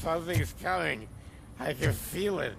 Something's coming. I can feel it.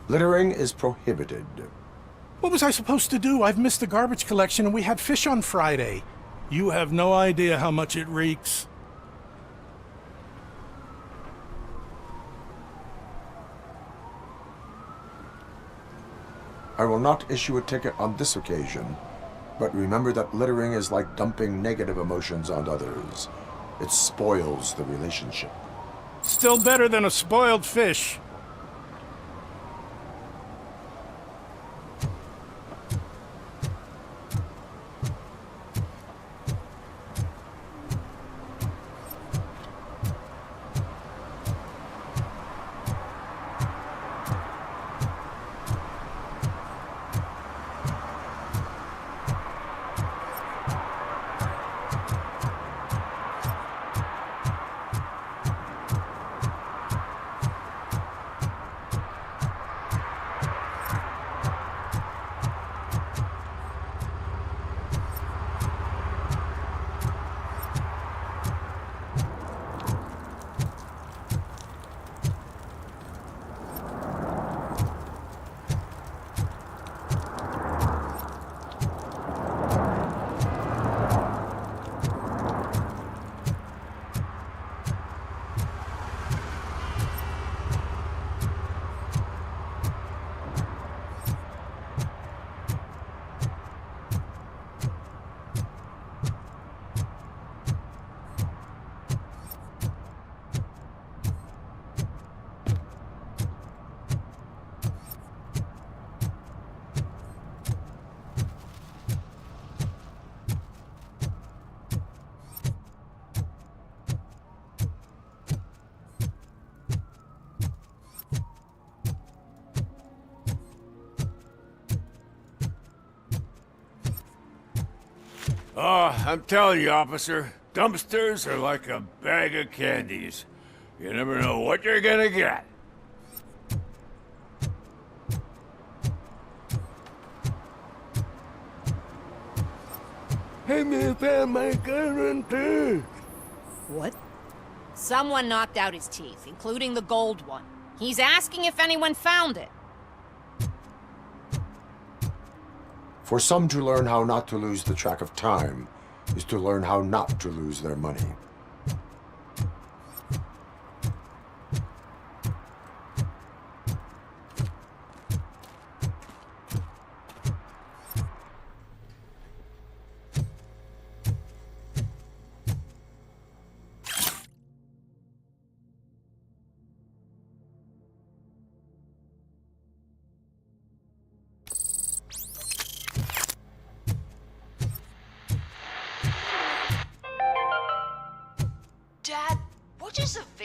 Littering is prohibited. What was I supposed to do? I've missed the garbage collection and we had fish on Friday. You have no idea how much it reeks. I will not issue a ticket on this occasion, but remember that littering is like dumping negative emotions on others. It spoils the relationship. Still better than a spoiled fish. Oh, I'm telling you, officer, dumpsters are like a bag of candies. You never know what you're gonna get. Hey, me found my guarantee. What? Someone knocked out his teeth, including the gold one. He's asking if anyone found it. For some to learn how not to lose the track of time is to learn how not to lose their money.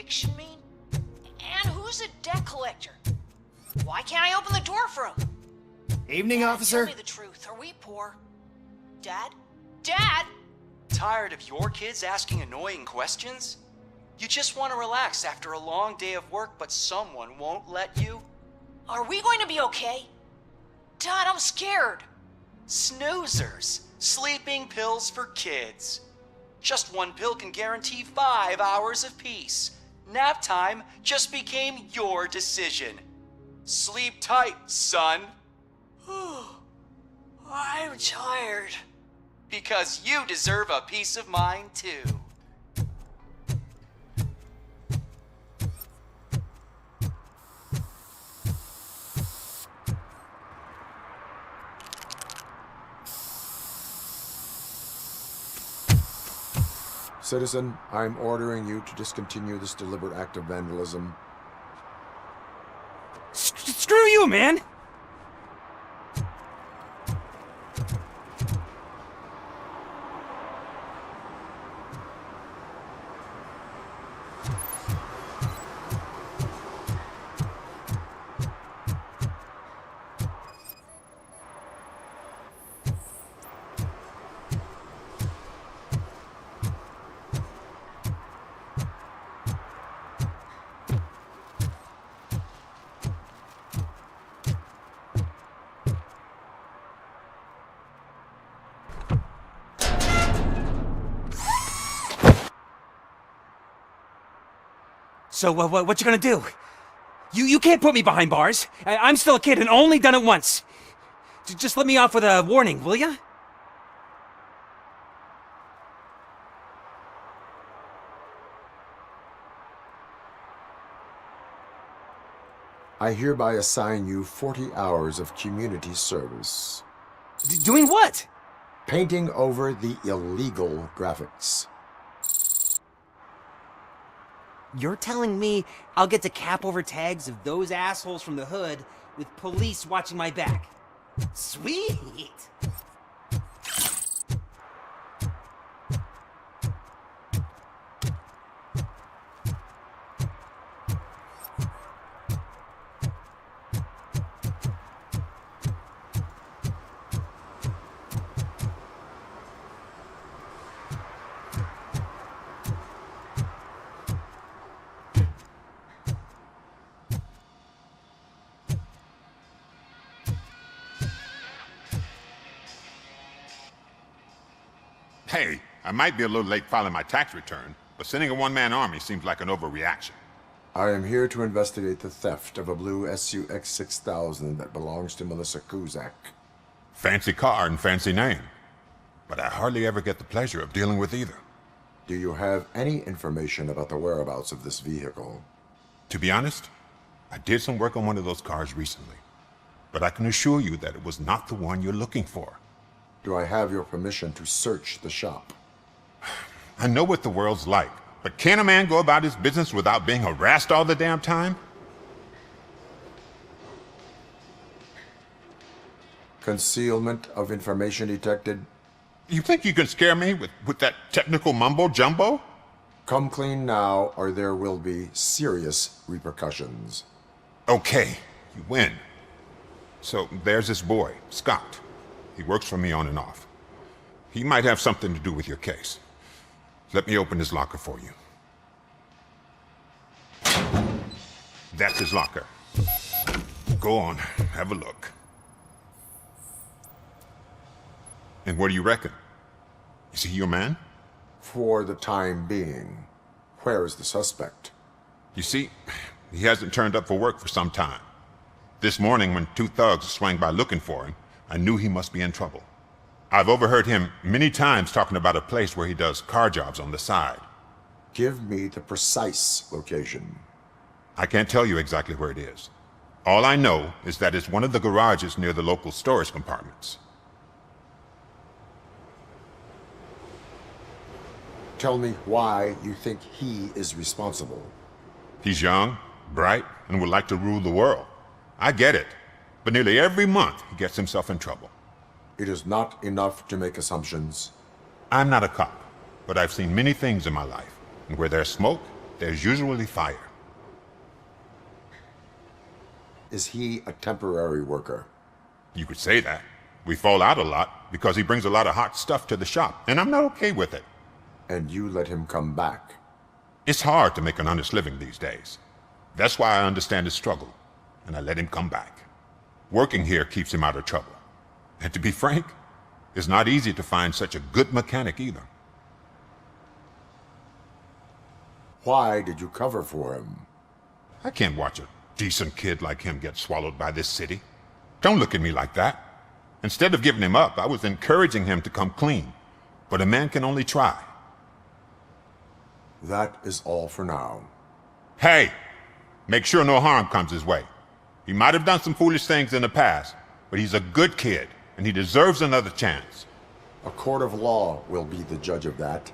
eviction mean? And who's a debt collector? Why can't I open the door for him? Evening, Dad, officer. tell me the truth. Are we poor? Dad? Dad? Tired of your kids asking annoying questions? You just want to relax after a long day of work, but someone won't let you? Are we going to be okay? Dad, I'm scared. Snoozers. Sleeping pills for kids. Just one pill can guarantee 5 hours of peace. Nap time just became your decision. Sleep tight, son. I'm tired. Because you deserve a peace of mind, too. Citizen, I'm ordering you to discontinue this deliberate act of vandalism. Screw you, man! So, what you gonna do? You can't put me behind bars. I'm still a kid and only done it once. Just let me off with a warning, will ya? I hereby assign you 40 hours of community service. Doing what? Painting over the illegal graphics. You're telling me I'll get to cap over tags of those assholes from the hood with police watching my back? Sweet! Hey, I might be a little late filing my tax return, but sending a one-man army seems like an overreaction. I am here to investigate the theft of a blue SUX 6000 that belongs to Melissa Kuzak. Fancy car and fancy name. But I hardly ever get the pleasure of dealing with either. Do you have any information about the whereabouts of this vehicle? To be honest, I did some work on one of those cars recently. But I can assure you that it was not the one you're looking for. Do I have your permission to search the shop? I know what the world's like, but can a man go about his business without being harassed all the damn time? Concealment of information detected. You think you can scare me with that technical mumbo-jumbo? Come clean now, or there will be serious repercussions. Okay, you win. So there's this boy, Scott. He works for me on and off. He might have something to do with your case. Let me open his locker for you. That's his locker. Go on, have a look. And what do you reckon? Is he your man? For the time being. Where is the suspect? You see, he hasn't turned up for work for some time. This morning, when two thugs swang by looking for him, I knew he must be in trouble. I've overheard him many times talking about a place where he does car jobs on the side. Give me the precise location. I can't tell you exactly where it is. All I know is that it's one of the garages near the local storage compartments. Tell me why you think he is responsible. He's young, bright, and would like to rule the world. I get it. But nearly every month, he gets himself in trouble. It is not enough to make assumptions. I'm not a cop, but I've seen many things in my life. And where there's smoke, there's usually fire. Is he a temporary worker? You could say that. We fall out a lot because he brings a lot of hot stuff to the shop, and I'm not okay with it. And you let him come back? It's hard to make an honest living these days. That's why I understand his struggle, and I let him come back. Working here keeps him out of trouble. And to be frank, it's not easy to find such a good mechanic either. Why did you cover for him? I can't watch a decent kid like him get swallowed by this city. Don't look at me like that. Instead of giving him up, I was encouraging him to come clean. But a man can only try. That is all for now. Hey! Make sure no harm comes his way. He might have done some foolish things in the past, but he's a good kid, and he deserves another chance. A court of law will be the judge of that.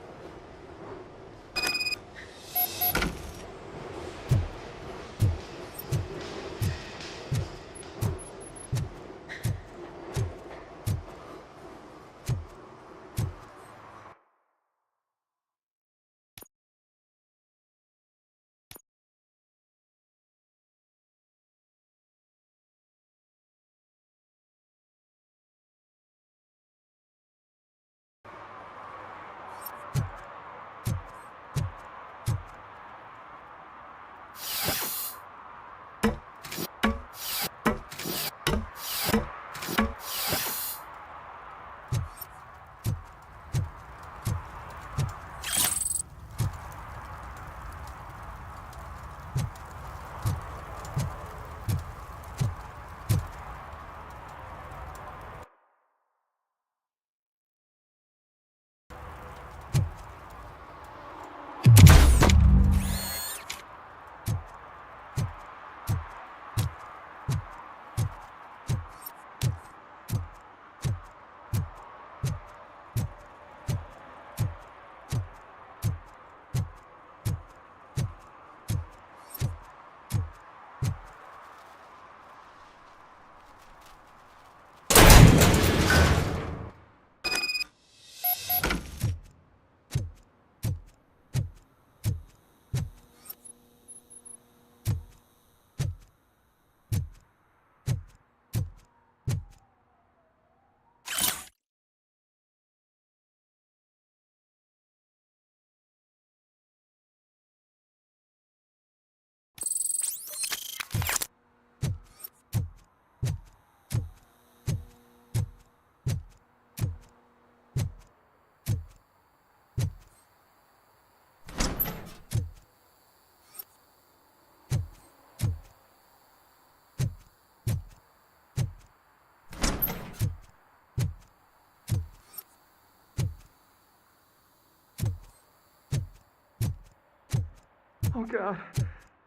Oh God,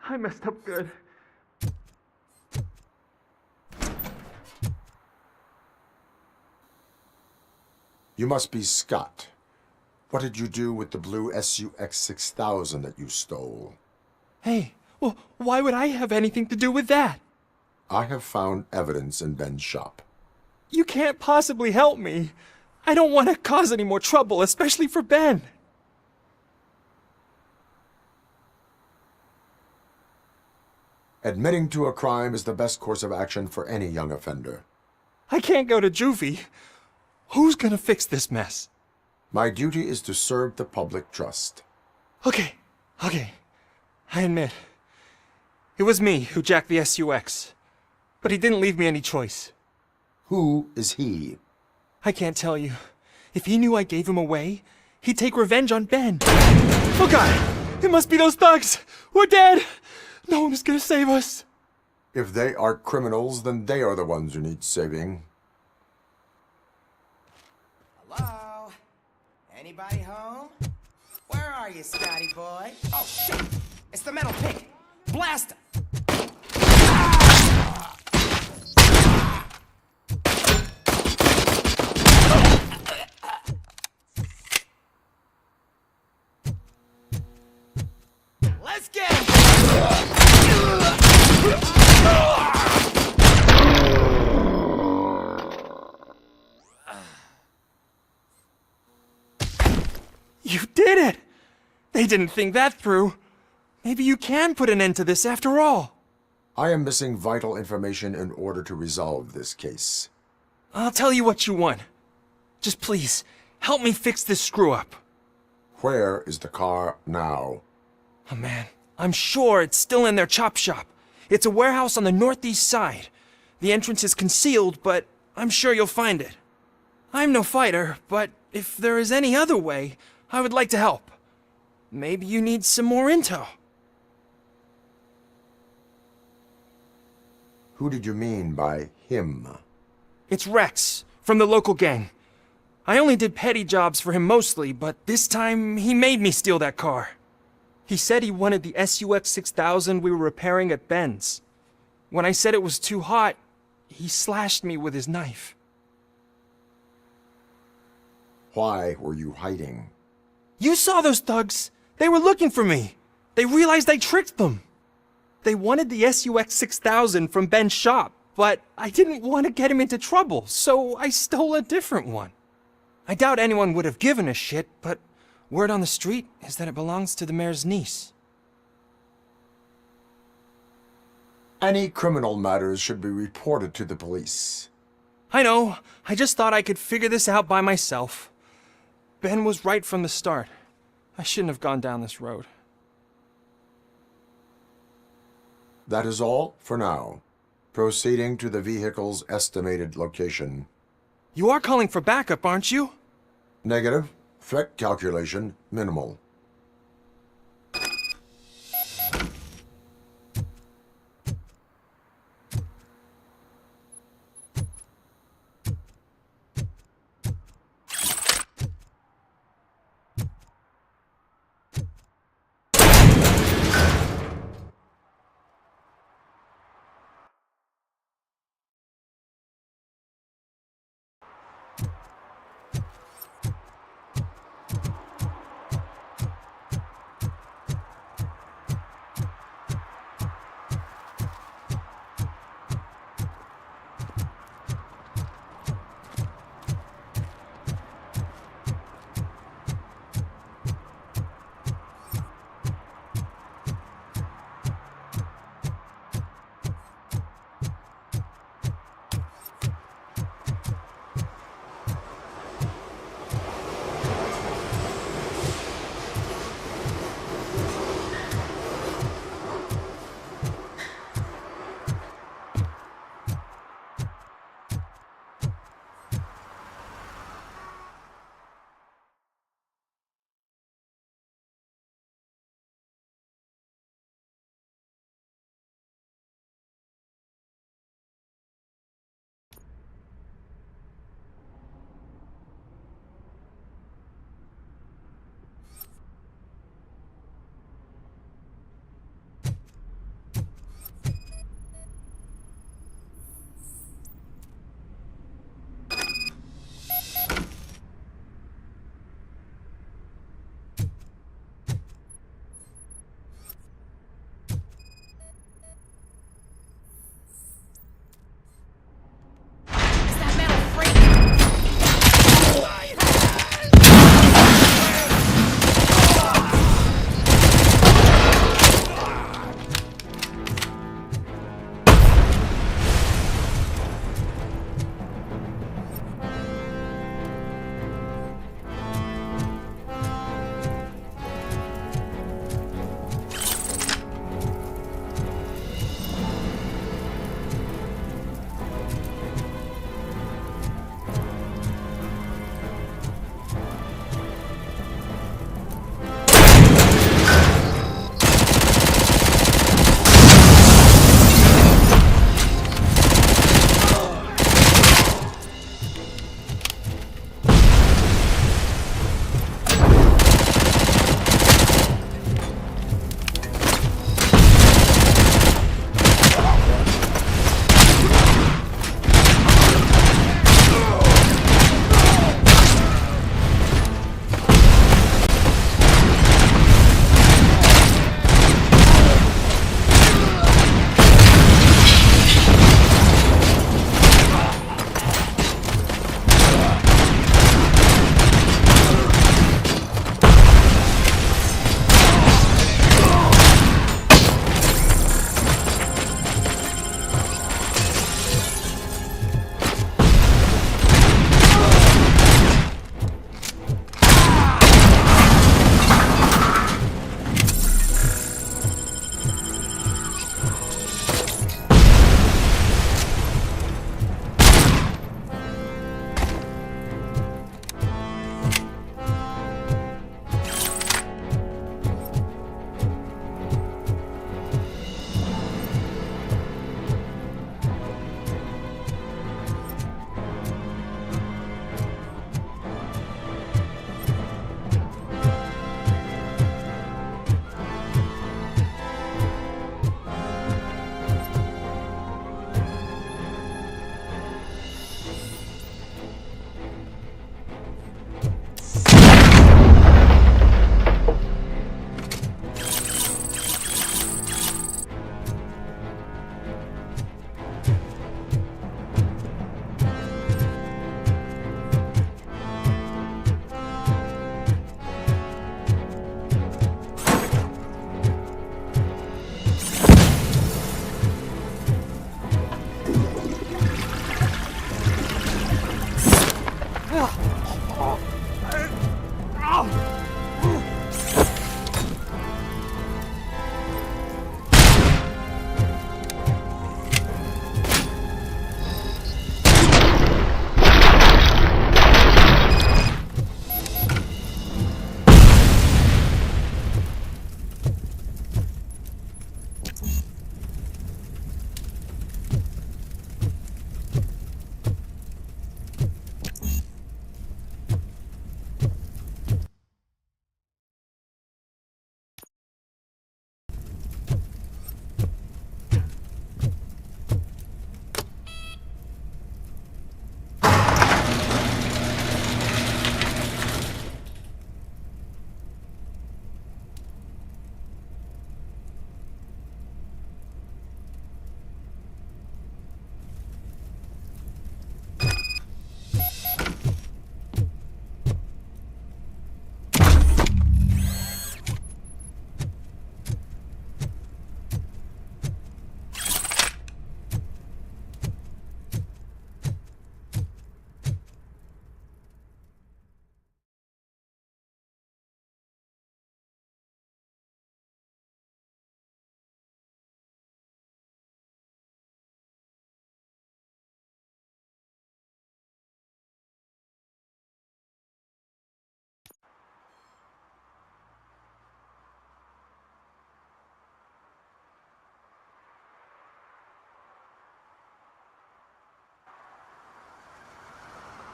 I messed up good. You must be Scott. What did you do with the blue SUX 6000 that you stole? Hey, well, why would I have anything to do with that? I have found evidence in Ben's shop. You can't possibly help me. I don't want to cause any more trouble, especially for Ben. Admitting to a crime is the best course of action for any young offender. I can't go to juvie. Who's gonna fix this mess? My duty is to serve the public trust. Okay. I admit. It was me who jacked the SUX. But he didn't leave me any choice. Who is he? I can't tell you. If he knew I gave him away, he'd take revenge on Ben. Oh God! It must be those thugs! We're dead! No one is gonna save us. If they are criminals, then they are the ones who need saving. Hello? Anybody home? Where are you, Scotty boy? Oh, shit! It's the metal pig! Blast him! Let's get him! You did it! They didn't think that through. Maybe you can put an end to this after all. I am missing vital information in order to resolve this case. I'll tell you what you want. Just please, help me fix this screw-up. Where is the car now? Oh man, I'm sure it's still in their chop shop. It's a warehouse on the northeast side. The entrance is concealed, but I'm sure you'll find it. I'm no fighter, but if there is any other way, I would like to help. Maybe you need some more intel. Who did you mean by him? It's Rex, from the local gang. I only did petty jobs for him mostly, but this time he made me steal that car. He said he wanted the SUX 6000 we were repairing at Ben's. When I said it was too hot, he slashed me with his knife. Why were you hiding? You saw those thugs! They were looking for me! They realized I tricked them! They wanted the SUX 6000 from Ben's shop, but I didn't want to get him into trouble, so I stole a different one. I doubt anyone would have given a shit, but word on the street is that it belongs to the mayor's niece. Any criminal matters should be reported to the police. I know. I just thought I could figure this out by myself. Ben was right from the start. I shouldn't have gone down this road. That is all for now. Proceeding to the vehicle's estimated location. You are calling for backup, aren't you? Negative. Threat calculation minimal.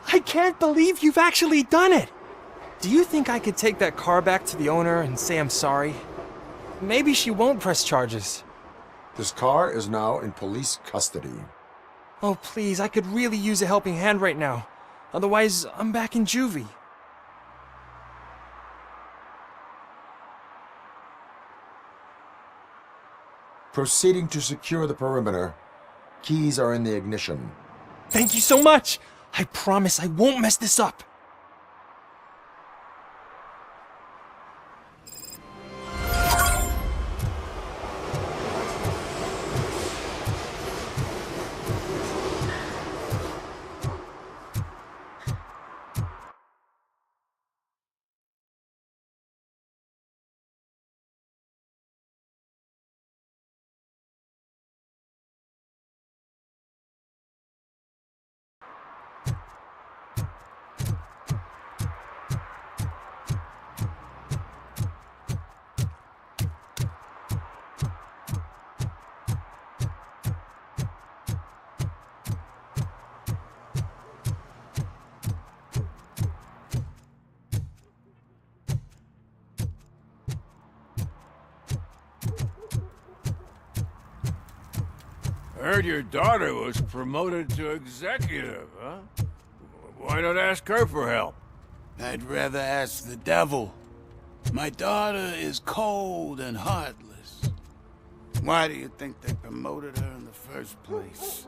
I can't believe you've actually done it! Do you think I could take that car back to the owner and say I'm sorry? Maybe she won't press charges. This car is now in police custody. Oh, please, I could really use a helping hand right now. Otherwise, I'm back in juvie. Proceeding to secure the perimeter. Keys are in the ignition. Thank you so much! I promise I won't mess this up. I heard your daughter was promoted to executive, huh? Why not ask her for help? I'd rather ask the devil. My daughter is cold and heartless. Why do you think they promoted her in the first place?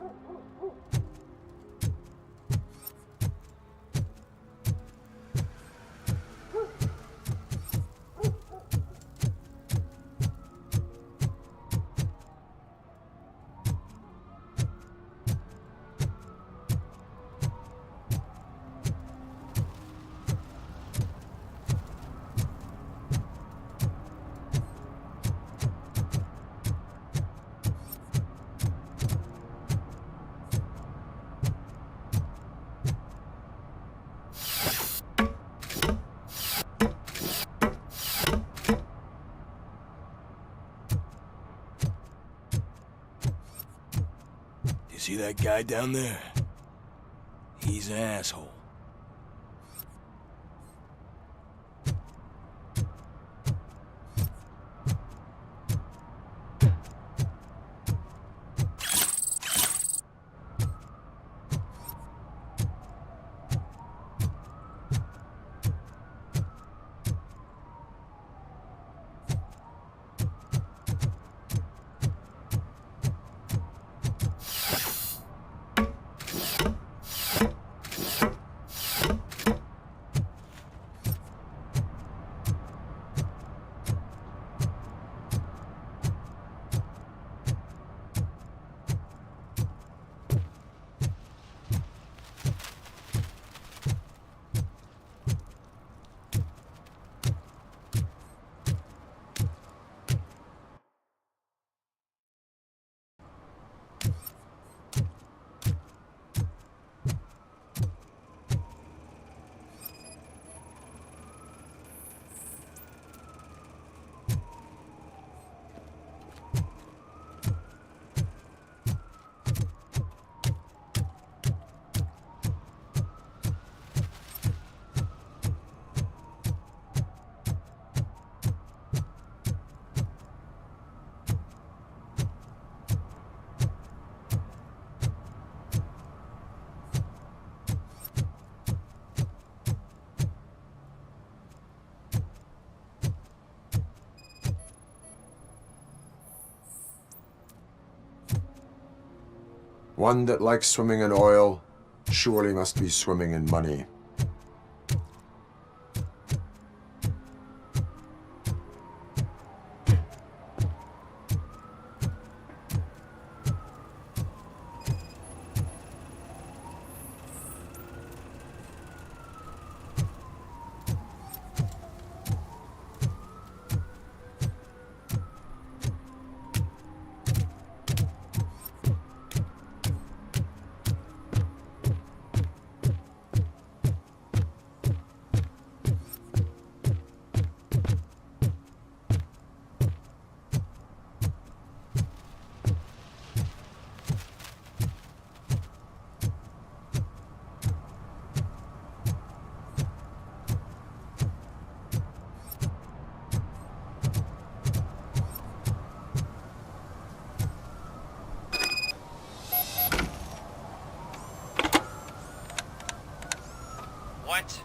See that guy down there? He's an asshole. One that likes swimming in oil surely must be swimming in money. want?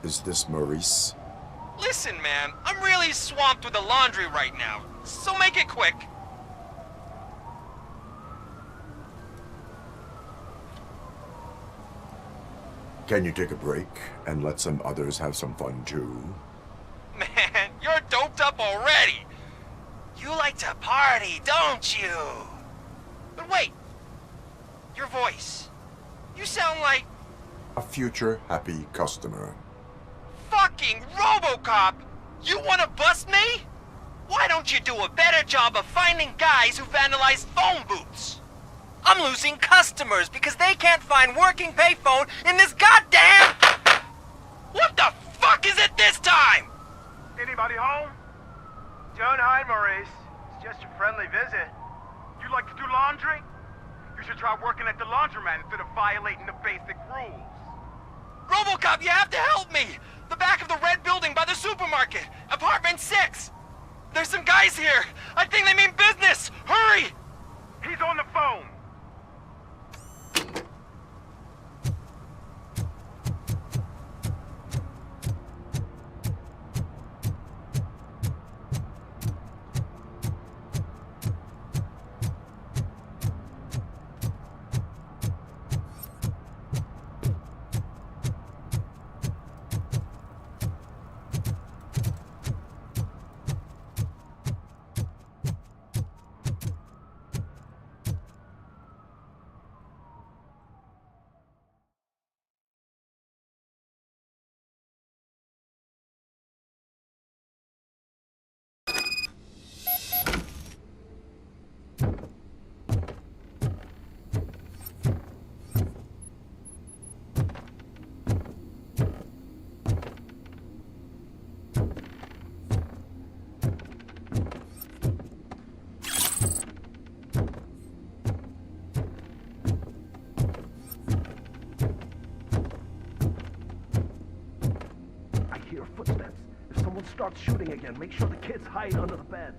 Is this Maurice? Listen, man, I'm really swamped with the laundry right now, so make it quick. Can you take a break and let some others have some fun too? Man, you're doped up already. You like to party, don't you? But wait, your voice. You sound like A future happy customer. fucking Robocop. You wanna bust me? Why don't you do a better job of finding guys who vandalize phone booths? I'm losing customers because they can't find working payphone in this goddamn... What the fuck is it this time? Anybody home? Don't hide, Maurice. It's just a friendly visit. You like to do laundry? You should try working at the laundromat instead of violating the basic rules. Robocop, you have to help me! The back of the red building by the supermarket. Apartment 6. There's some guys here. I think they mean business. Hurry! He's on the phone. Starts shooting again. Make sure the kids hide under the bed.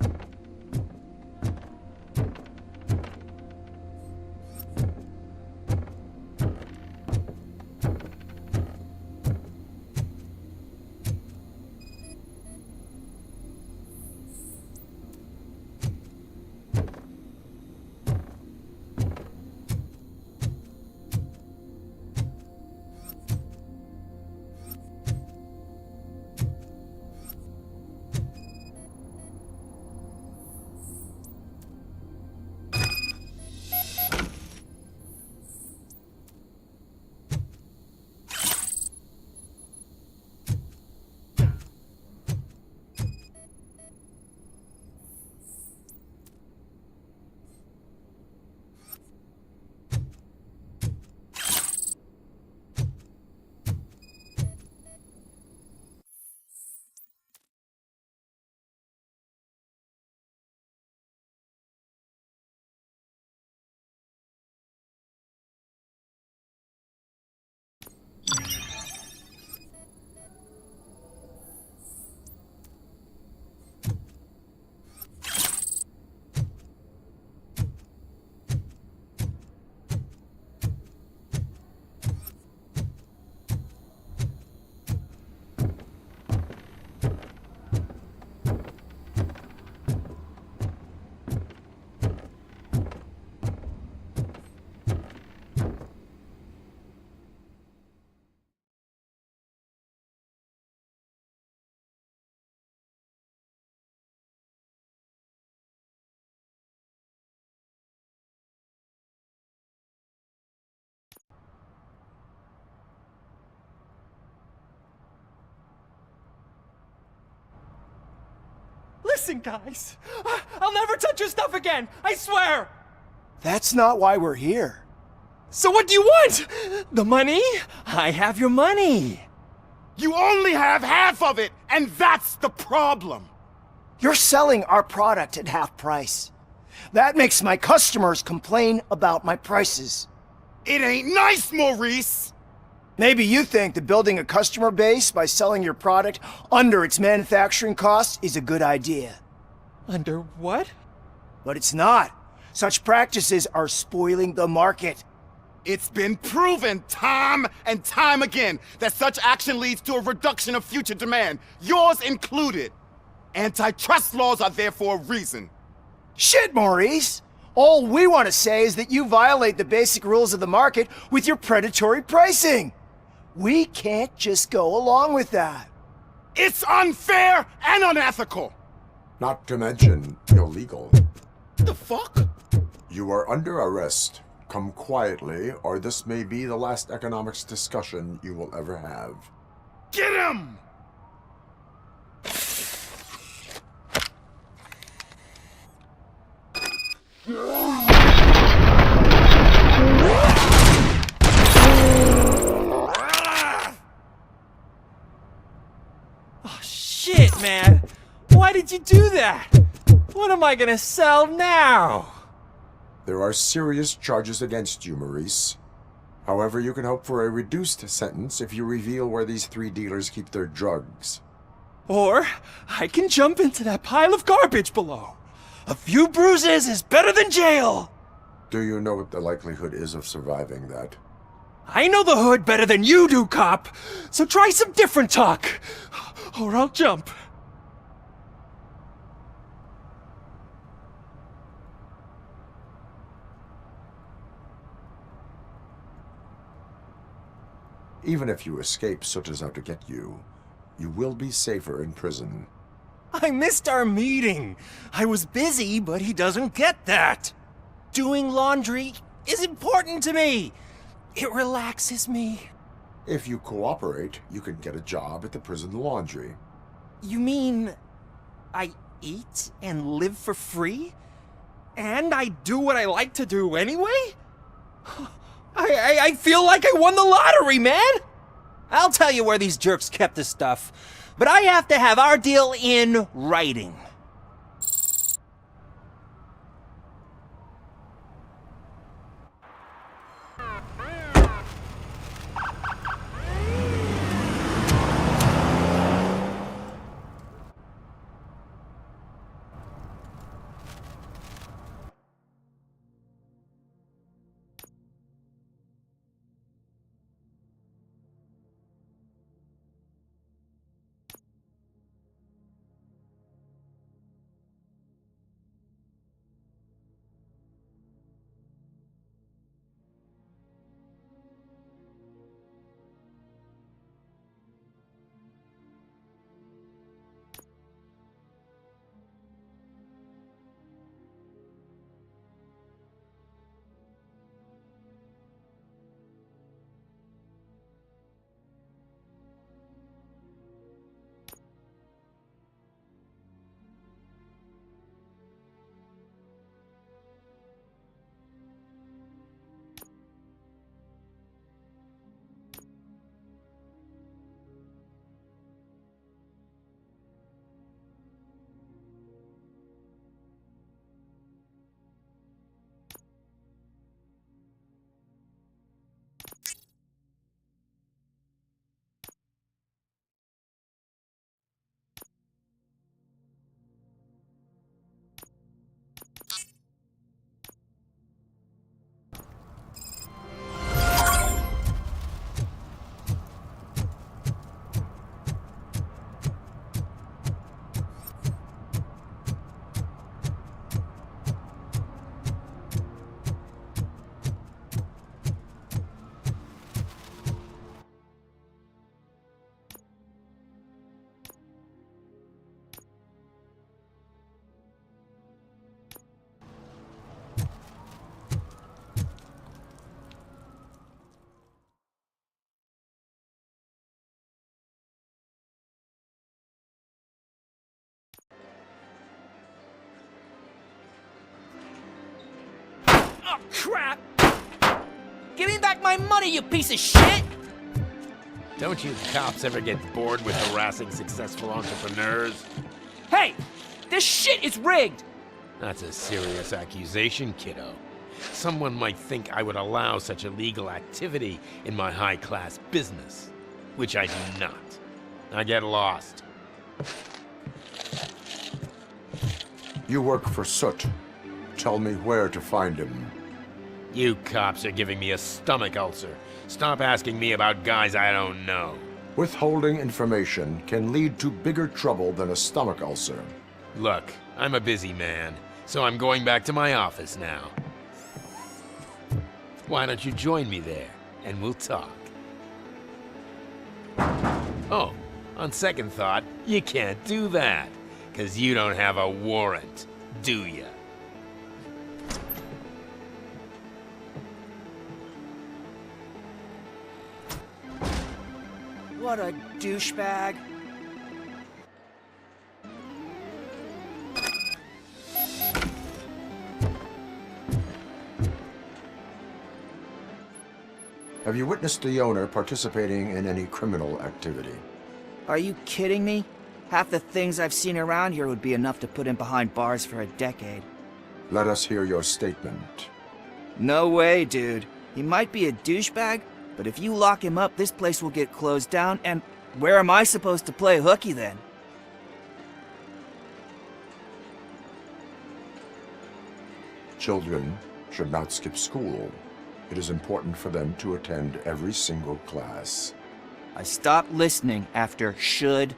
Listen, guys. I'll never touch your stuff again. I swear. That's not why we're here. So what do you want? The money? I have your money. You only have half of it, and that's the problem. You're selling our product at half price. That makes my customers complain about my prices. It ain't nice, Maurice. Maybe you think that building a customer base by selling your product under its manufacturing cost is a good idea. Under what? But it's not. Such practices are spoiling the market. It's been proven time and time again that such action leads to a reduction of future demand, yours included. Antitrust laws are there for a reason. Shit, Maurice! All we want to say is that you violate the basic rules of the market with your predatory pricing. We can't just go along with that. It's unfair and unethical! Not to mention illegal. The fuck? You are under arrest. Come quietly, or this may be the last economics discussion you will ever have. Get him! Oh, shit, man! Why did you do that? What am I gonna sell now? There are serious charges against you, Maurice. However, you can hope for a reduced sentence if you reveal where these 3 dealers keep their drugs. Or I can jump into that pile of garbage below. A few bruises is better than jail! Do you know what the likelihood is of surviving that? I know the hood better than you do, cop! So try some different talk, or I'll jump. Even if you escape Soot is out to get you, you will be safer in prison. I missed our meeting. I was busy, but he doesn't get that. Doing laundry is important to me. It relaxes me. If you cooperate, you can get a job at the prison laundry. You mean I eat and live for free? And I do what I like to do anyway? I feel like I won the lottery, man! I'll tell you where these jerks kept the stuff, but I have to have our deal in writing. Oh, crap! Give me back my money, you piece of shit! Don't you cops ever get bored with harassing successful entrepreneurs? Hey! This shit is rigged! That's a serious accusation, kiddo. Someone might think I would allow such illegal activity in my high-class business, which I do not. I get lost. You work for Soot. Tell me where to find him. You cops are giving me a stomach ulcer. Stop asking me about guys I don't know. Withholding information can lead to bigger trouble than a stomach ulcer. Look, I'm a busy man, so I'm going back to my office now. Why don't you join me there, and we'll talk. Oh, on second thought, you can't do that, 'cause you don't have a warrant, do ya? What a douchebag. Have you witnessed the owner participating in any criminal activity? Are you kidding me? Half the things I've seen around here would be enough to put him behind bars for a decade. Let us hear your statement. No way, dude. He might be a douchebag, but if you lock him up, this place will get closed down, and where am I supposed to play hooky then? Children should not skip school. It is important for them to attend every single class. I stopped listening after should.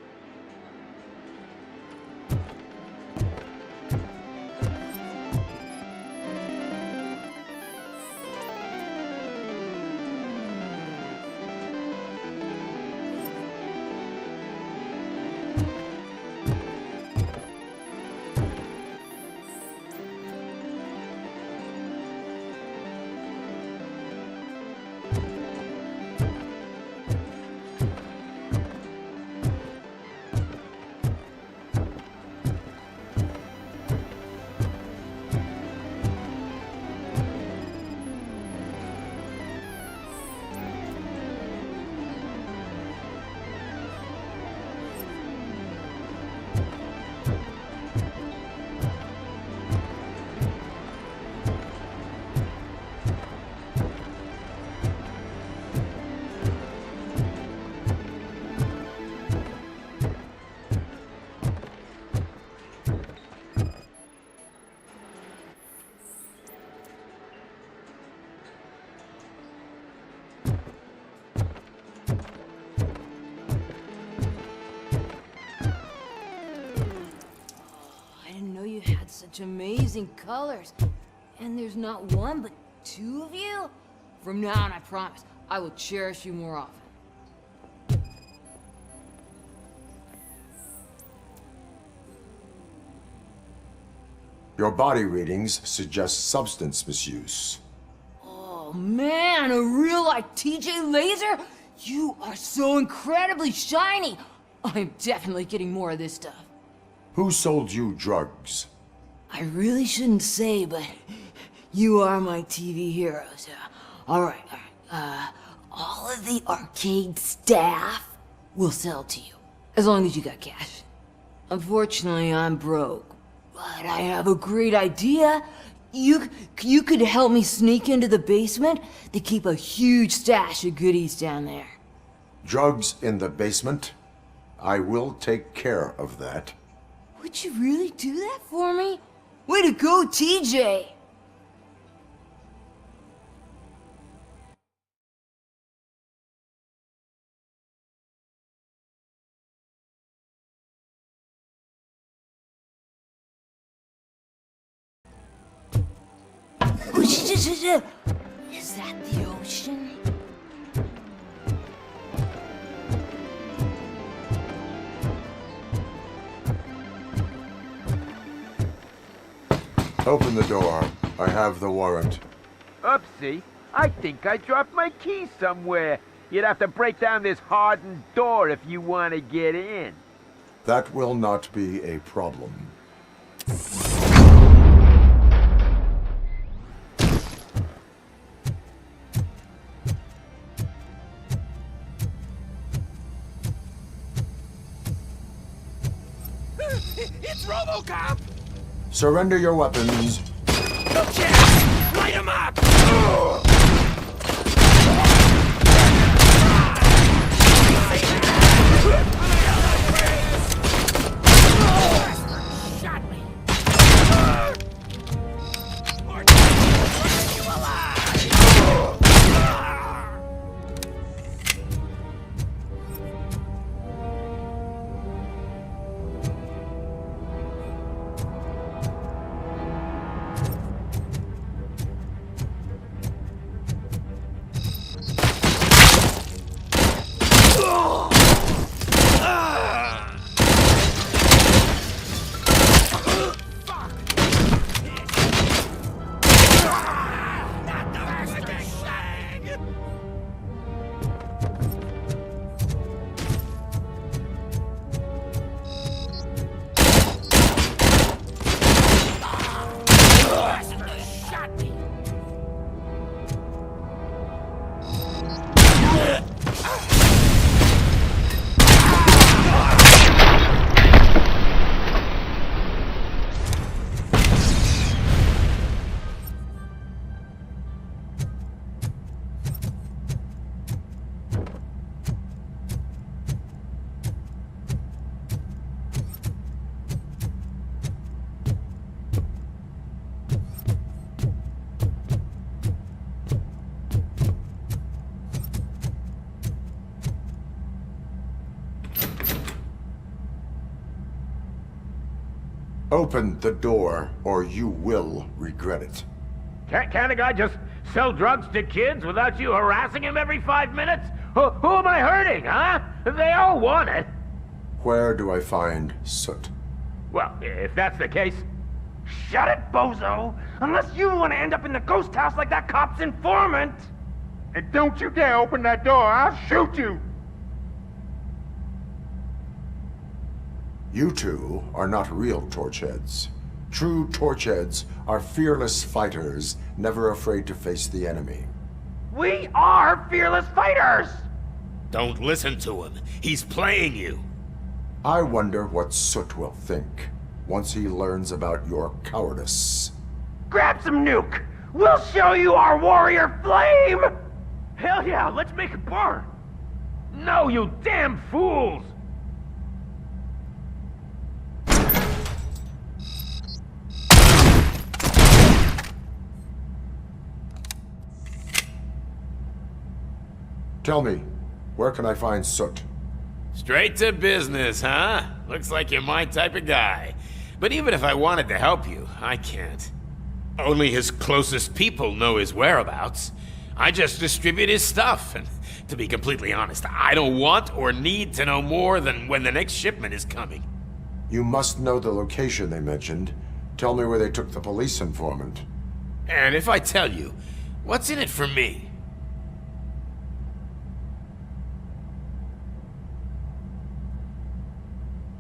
Such amazing colors. And there's not one, but two of you? From now on, I promise, I will cherish you more often. Your body readings suggest substance misuse. Oh man, a real like TJ Laser? You are so incredibly shiny. I'm definitely getting more of this stuff. Who sold you drugs? I really shouldn't say, but you are my TV heroes. All right. All of the arcade staff will sell to you, as long as you got cash. Unfortunately, I'm broke, but I have a great idea. You could help me sneak into the basement. They keep a huge stash of goodies down there. Drugs in the basement? I will take care of that. Would you really do that for me? Way to go, TJ! Is that the ocean? Open the door. I have the warrant. Oopsie. I think I dropped my keys somewhere. You'd have to break down this hardened door if you want to get in. That will not be a problem. It's Robocop! Surrender your weapons. No chance! Light him up! Shot me! You alive! Open the door, or you will regret it. Can't a guy just sell drugs to kids without you harassing him every 5 minutes? Who am I hurting, huh? They all want it. Where do I find Soot? Well, if that's the case, shut it, bozo! Unless you want to end up in the ghost house like that cop's informant! And don't you dare open that door, I'll shoot you! You two are not real torchheads. True torchheads are fearless fighters, never afraid to face the enemy. We are fearless fighters! Don't listen to him. He's playing you. I wonder what Soot will think once he learns about your cowardice. Grab some nuke! We'll show you our warrior flame! Hell yeah, let's make it burn! No, you damn fools! Tell me, where can I find Soot? Straight to business, huh? Looks like you're my type of guy. But even if I wanted to help you, I can't. Only his closest people know his whereabouts. I just distribute his stuff, and to be completely honest, I don't want or need to know more than when the next shipment is coming. You must know the location they mentioned. Tell me where they took the police informant. And if I tell you, what's in it for me?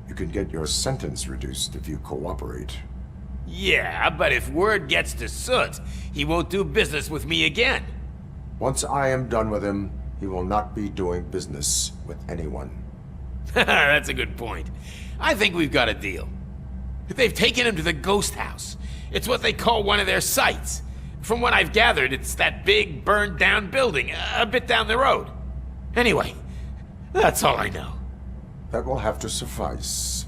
You can get your sentence reduced if you cooperate. Yeah, but if word gets to Soot, he won't do business with me again. Once I am done with him, he will not be doing business with anyone. That's a good point. I think we've got a deal. They've taken him to the ghost house. It's what they call one of their sites. From what I've gathered, it's that big, burned-down building, a bit down the road. Anyway, that's all I know. That will have to suffice.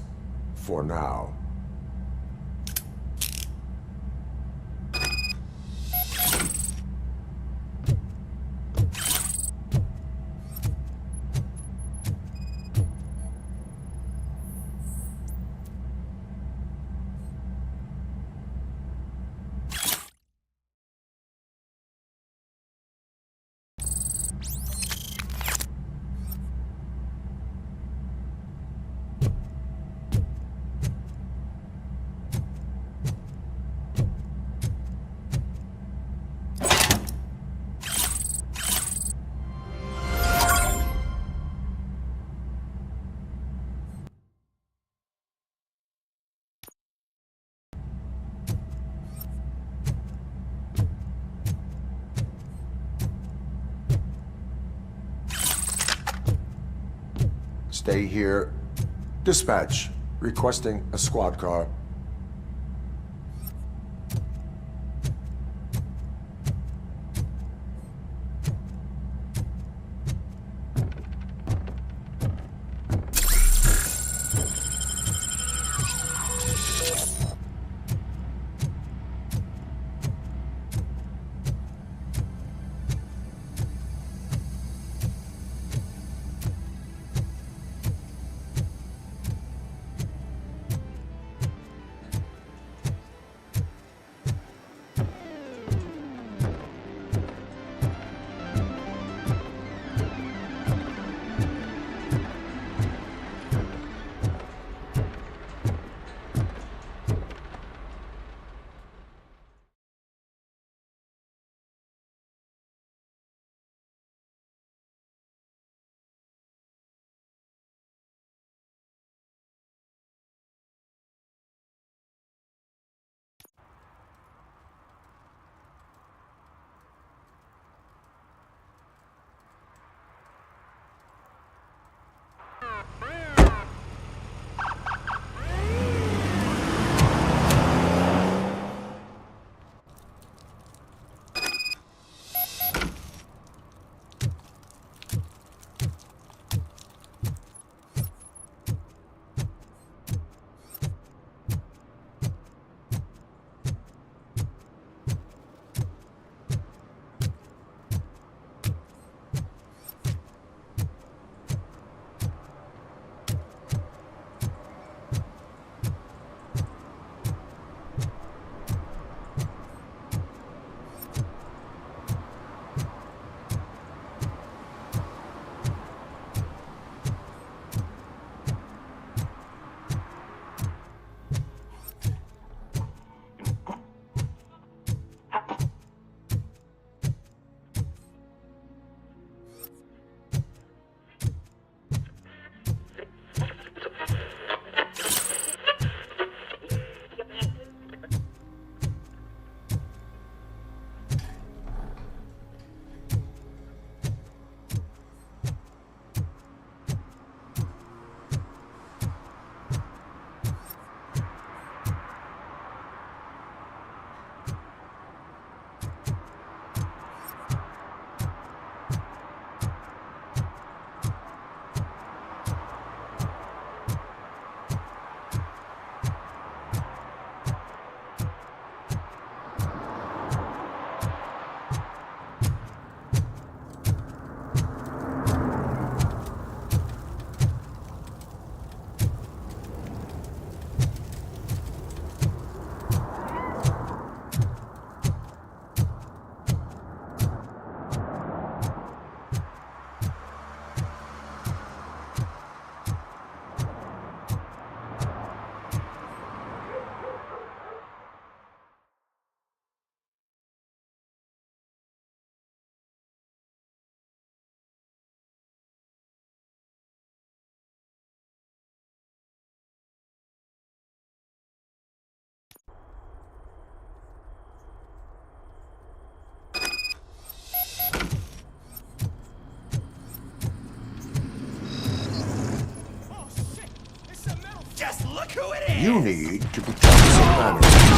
For now. Stay here. Dispatch. Requesting a squad car. You need to protect some manners.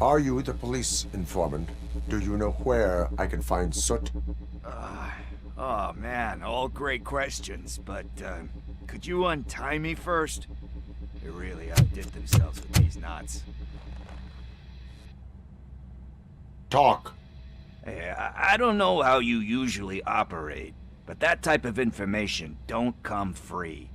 Are you the police informant? Do you know where I can find Soot? Oh man, all great questions, but could you untie me first? They really outdid themselves with these knots. Talk. Hey, I don't know how you usually operate, but that type of information don't come free.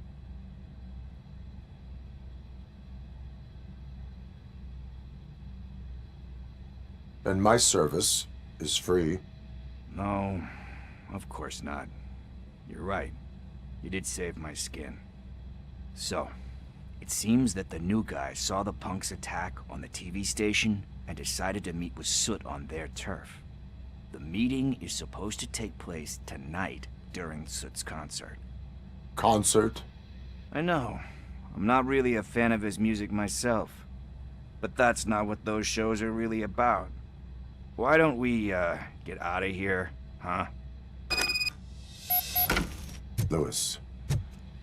And my service is free. No, of course not. You're right. You did save my skin. So, it seems that the new guy saw the punk's attack on the TV station and decided to meet with Soot on their turf. The meeting is supposed to take place tonight during Soot's concert. Concert? I know. I'm not really a fan of his music myself. But that's not what those shows are really about. Why don't we, get out of here, huh? Lewis.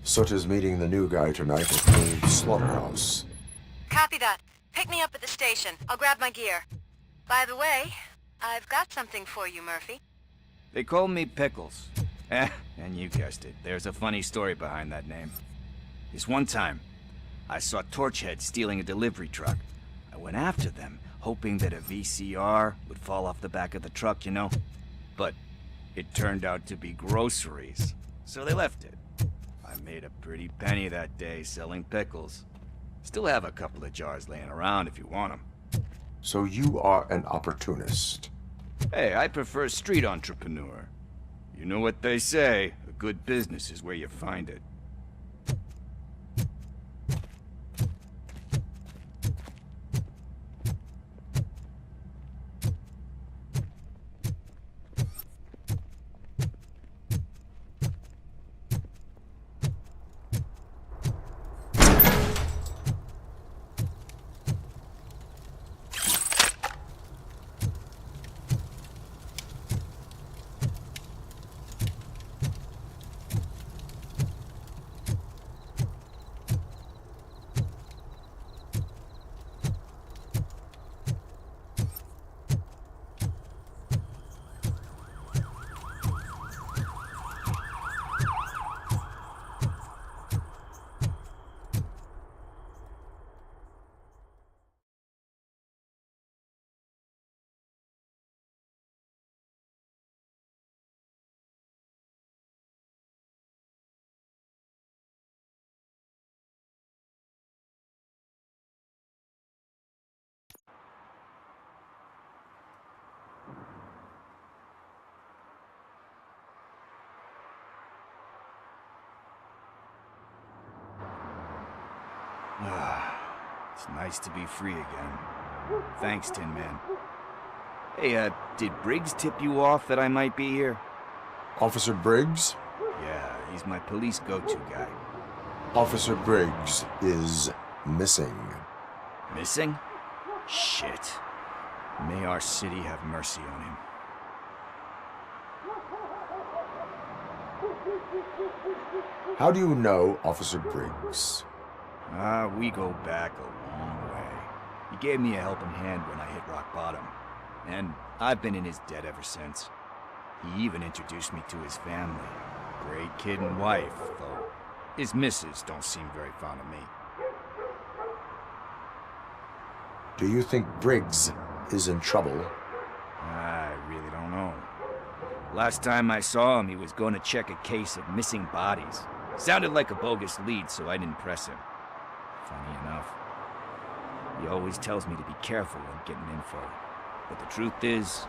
Soot is meeting the new guy tonight at the slaughterhouse. Copy that. Pick me up at the station. I'll grab my gear. By the way, I've got something for you, Murphy. They call me Pickles. And you guessed it. There's a funny story behind that name. This one time, I saw Torchhead stealing a delivery truck. I went after them, hoping that a VCR would fall off the back of the truck, you know? But it turned out to be groceries, so they left it. I made a pretty penny that day selling pickles. Still have a couple of jars laying around if you want them. So you are an opportunist. Hey, I prefer street entrepreneur. You know what they say, a good business is where you find it. It's nice to be free again. Thanks, Tin Man. Hey, did Briggs tip you off that I might be here? Officer Briggs? Yeah, he's my police go-to guy. Officer Briggs is missing. Missing? Shit. May our city have mercy on him. How do you know Officer Briggs? We go back a long way. He gave me a helping hand when I hit rock bottom. And I've been in his debt ever since. He even introduced me to his family. Great kid and wife, though his missus don't seem very fond of me. Do you think Briggs is in trouble? I really don't know. Last time I saw him, he was going to check a case of missing bodies. Sounded like a bogus lead, so I didn't press him. Funny enough. He always tells me to be careful when getting info. But the truth is,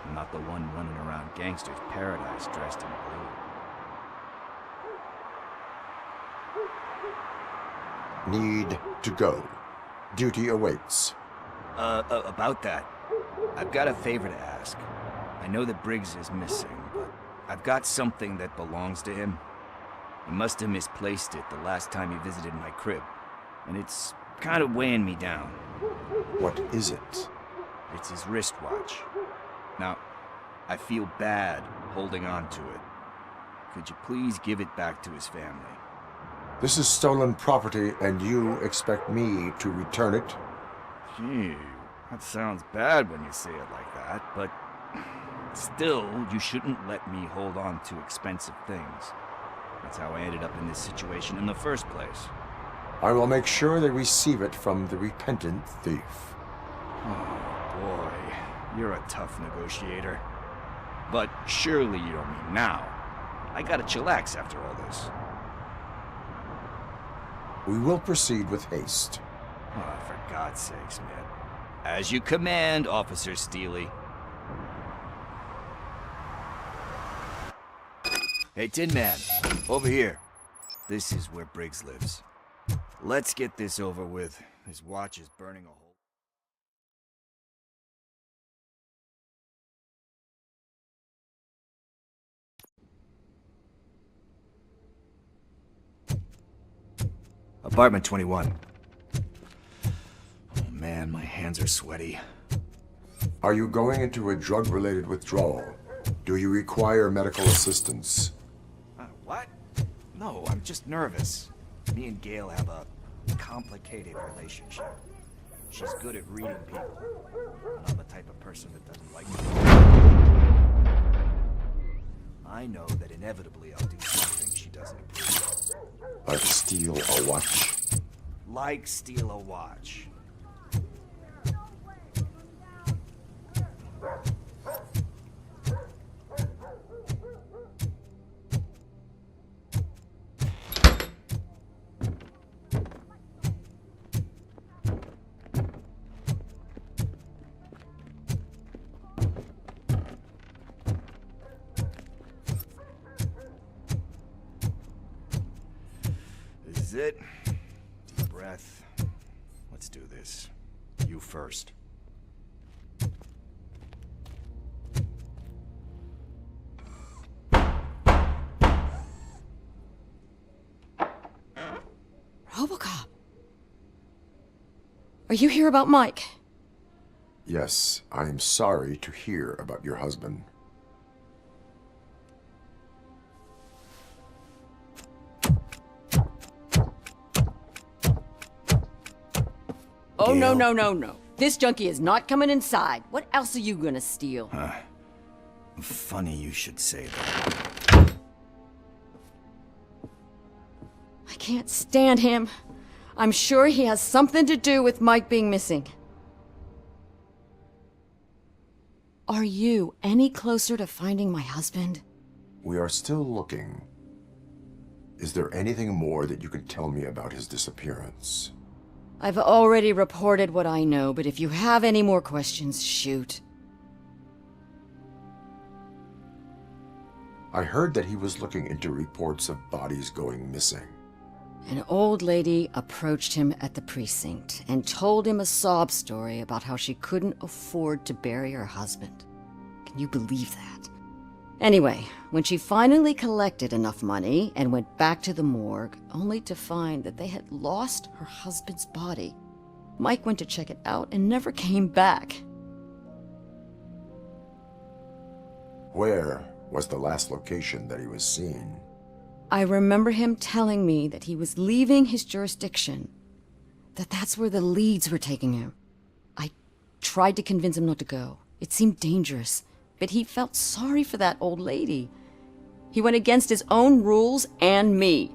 I'm not the one running around gangster's paradise dressed in blue. Need to go. Duty awaits. About that, I've got a favor to ask. I know that Briggs is missing, but I've got something that belongs to him. He must have misplaced it the last time he visited my crib, and it's kind of weighing me down. What is it? It's his wristwatch. Now, I feel bad holding on to it. Could you please give it back to his family? This is stolen property, and you expect me to return it? Gee, That sounds bad when you say it like that, but still, you shouldn't let me hold on to expensive things. That's how I ended up in this situation in the first place. I will make sure they receive it from the repentant thief. Oh boy, you're a tough negotiator. But surely you don't mean now. I gotta chillax after all this. We will proceed with haste. Oh, for God's sakes, man. As you command, Officer Steely. Hey, Tin Man, over here. This is where Briggs lives. Let's get this over with. His watch is burning a hole. Apartment 21. Oh man, my hands are sweaty. Are you going into a drug-related withdrawal? Do you require medical assistance? What? No, I'm just nervous. Me and Gail have a complicated relationship. She's good at reading people, and I'm the type of person that doesn't like them. I know that inevitably I'll do something she doesn't approve of. Like steal a watch? Like steal a watch. This is it. Deep breath. Let's do this. You first. Robocop. Are you here about Mike? Yes, I am sorry to hear about your husband. Oh, no, no, no, no. This junkie is not coming inside. What else are you gonna steal? Funny you should say that. I can't stand him. I'm sure he has something to do with Mike being missing. Are you any closer to finding my husband? We are still looking. Is there anything more that you can tell me about his disappearance? I've already reported what I know, but if you have any more questions, shoot. I heard that he was looking into reports of bodies going missing. An old lady approached him at the precinct and told him a sob story about how she couldn't afford to bury her husband. Can you believe that? Anyway, when she finally collected enough money and went back to the morgue, only to find that they had lost her husband's body, Mike went to check it out and never came back. Where was the last location that he was seen? I remember him telling me that he was leaving his jurisdiction, that's where the leads were taking him. I tried to convince him not to go. It seemed dangerous, but he felt sorry for that old lady. He went against his own rules and me.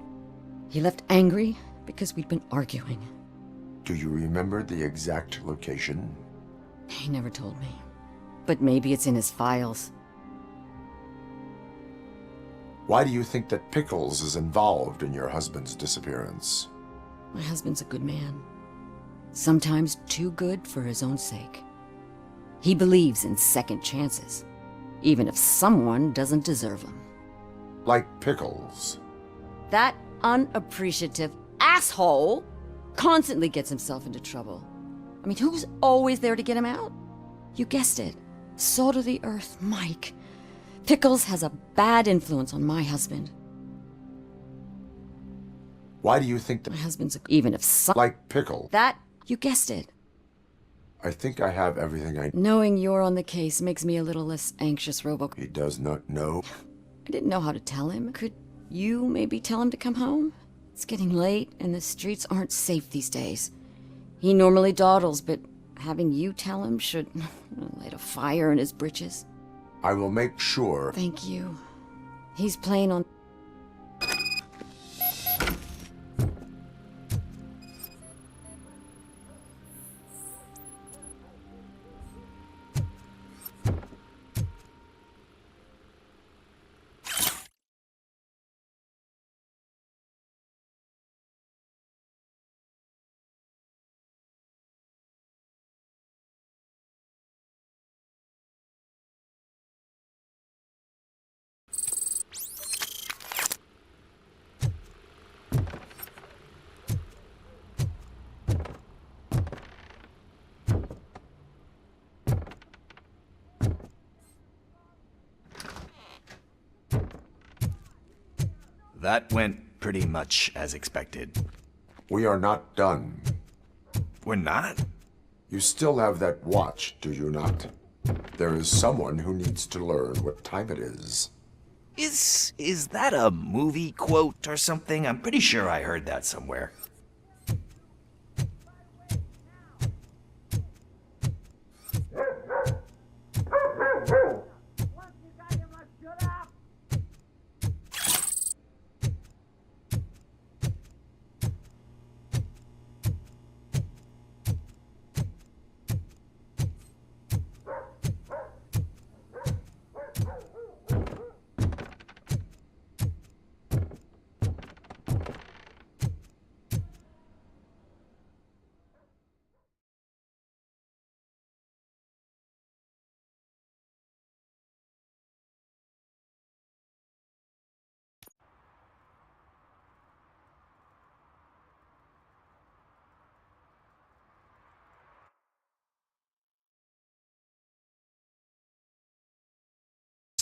He left angry because we'd been arguing. Do you remember the exact location? He never told me, but maybe it's in his files. Why do you think that Pickles is involved in your husband's disappearance? My husband's a good man. Sometimes too good for his own sake. He believes in second chances, even if someone doesn't deserve them. Like Pickles. That unappreciative asshole constantly gets himself into trouble. I mean, who's always there to get him out? You guessed it. Salt of the earth, Mike. Pickles has a bad influence on my husband. Why do you think that... My husband's even if some... Like Pickle. That, you guessed it. I think I have everything I... Knowing you're on the case makes me a little less anxious, Robocop. He does not know. I didn't know how to tell him. Could you maybe tell him to come home? It's getting late, and the streets aren't safe these days. He normally dawdles, but having you tell him should light a fire in his britches. I will make sure. Thank you. He's playing on... That went pretty much as expected. We are not done. We're not? You still have that watch, do you not? There is someone who needs to learn what time it is. Is that a movie quote or something? I'm pretty sure I heard that somewhere.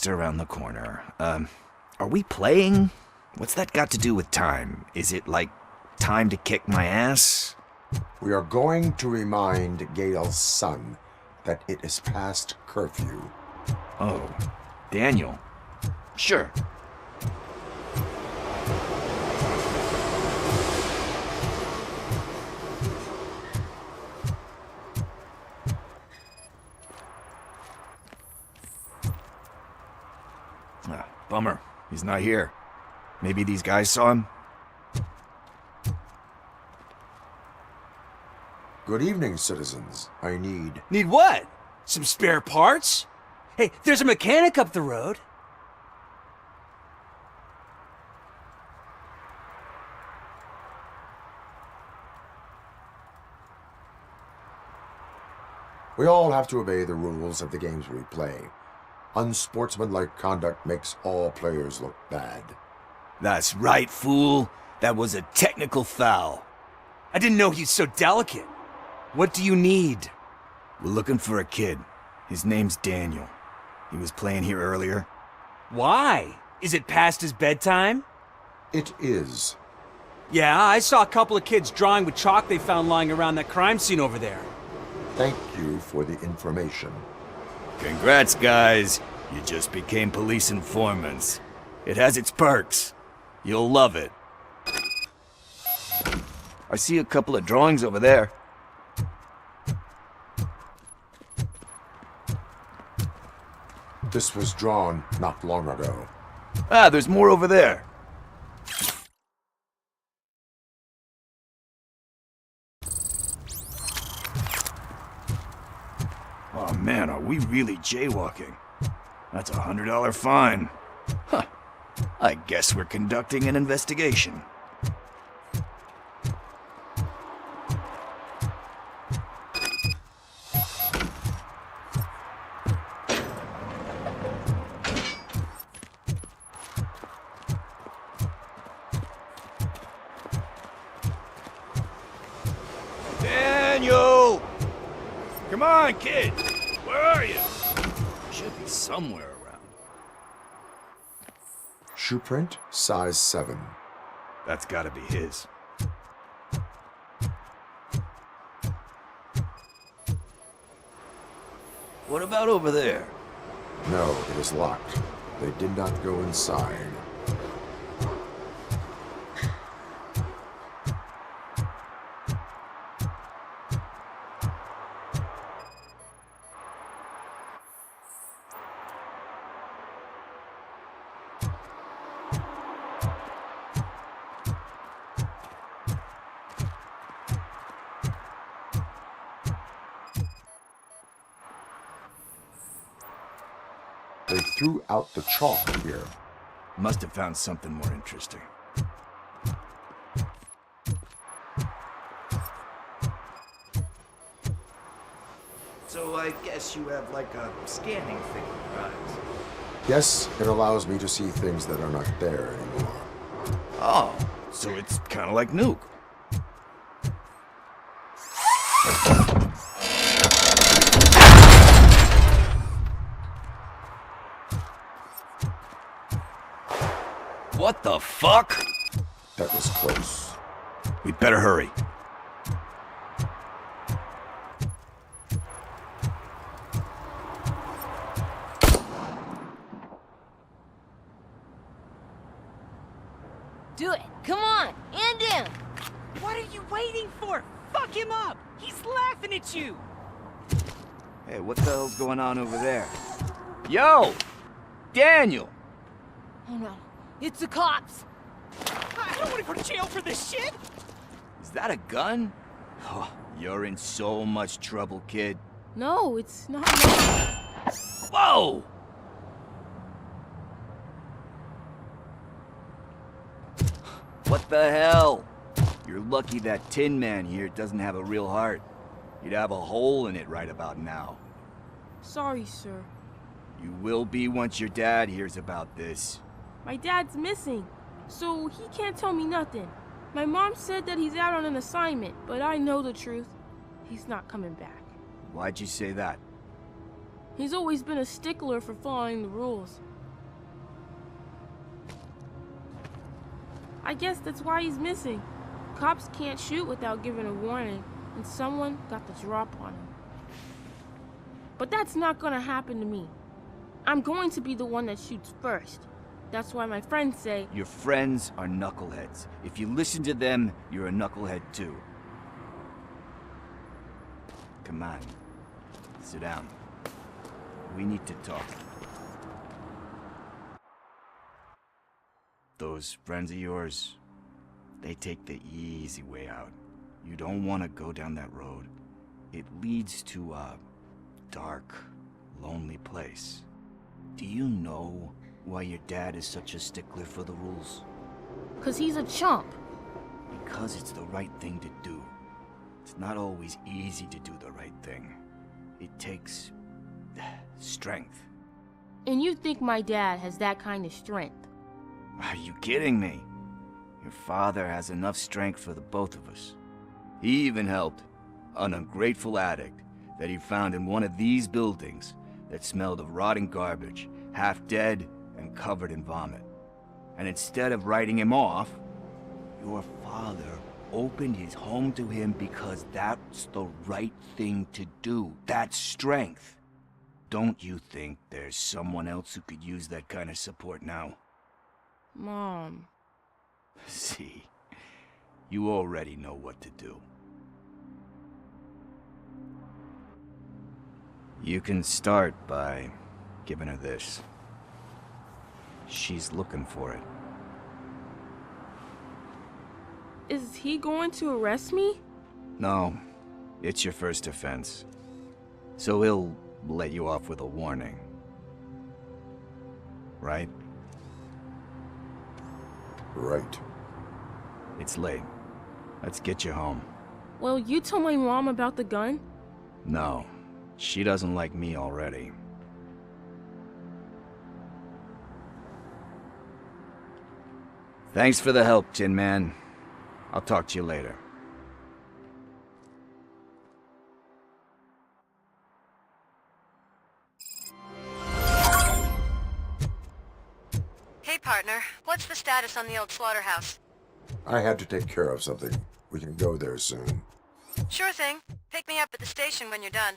Around the corner. Are we playing? What's that got to do with time? Is it like time to kick my ass? We are going to remind Gail's son that it is past curfew. Oh, Daniel. Sure. Bummer. He's not here. Maybe these guys saw him? Good evening, citizens. I need... Need what? Some spare parts? Hey, there's a mechanic up the road. We all have to obey the rules of the games we play. Unsportsmanlike conduct makes all players look bad. That's right, fool. That was a technical foul. I didn't know he's so delicate. What do you need? We're looking for a kid. His name's Daniel. He was playing here earlier. Why? Is it past his bedtime? It is. Yeah, I saw a couple of kids drawing with chalk they found lying around that crime scene over there. Thank you for the information. Congrats, guys. You just became police informants. It has its perks. You'll love it. I see a couple of drawings over there. This was drawn not long ago. Ah, there's more over there. Oh man, are we really jaywalking? That's a $100 fine. Huh. I guess we're conducting an investigation. Daniel! Come on, kid! Where are you? Should be somewhere around. Shoe print, size 7. That's gotta be his. What about over there? No, it is locked. They did not go inside. They threw out the chalk here. Must have found something more interesting. So I guess you have like a scanning thing in your eyes. Yes, it allows me to see things that are not there anymore. Oh, so it's kind of like Nuke. What the fuck? That was close. We better hurry. Do it. Come on. And in. What are you waiting for? Fuck him up! He's laughing at you! Hey, what the hell's going on over there? Yo! Daniel! Oh no. It's the cops. I don't want to go to jail for this shit! Is that a gun? Oh, you're in so much trouble, kid. No, it's not. Whoa! What the hell? You're lucky that Tin Man here doesn't have a real heart. You'd have a hole in it right about now. Sorry, sir. You will be once your dad hears about this. My dad's missing, so he can't tell me nothing. My mom said that he's out on an assignment, but I know the truth. He's not coming back. Why'd you say that? He's always been a stickler for following the rules. I guess that's why he's missing. Cops can't shoot without giving a warning, and someone got the drop on him. But that's not gonna happen to me. I'm going to be the one that shoots first. That's why my friends say... Your friends are knuckleheads. If you listen to them, you're a knucklehead too. Come on. Sit down. We need to talk. Those friends of yours, they take the easy way out. You don't want to go down that road. It leads to a dark, lonely place. Do you know why your dad is such a stickler for the rules? 'Cause he's a chump. Because it's the right thing to do. It's not always easy to do the right thing. It takes strength. And you think my dad has that kind of strength? Are you kidding me? Your father has enough strength for the both of us. He even helped an ungrateful addict that he found in one of these buildings that smelled of rotting garbage, half dead and covered in vomit. And instead of writing him off, your father opened his home to him because that's the right thing to do. That's strength. Don't you think there's someone else who could use that kind of support now? Mom. See, you already know what to do. You can start by giving her this. She's looking for it. Is he going to arrest me? No, it's your first offense. So he'll let you off with a warning. Right? Right. It's late. Let's get you home. Well, you told my mom about the gun? No, she doesn't like me already. Thanks for the help, Tin Man. I'll talk to you later. Hey, partner. What's the status on the old slaughterhouse? I had to take care of something. We can go there soon. Sure thing. Pick me up at the station when you're done.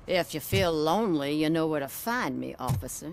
If you feel lonely, you know where to find me, officer.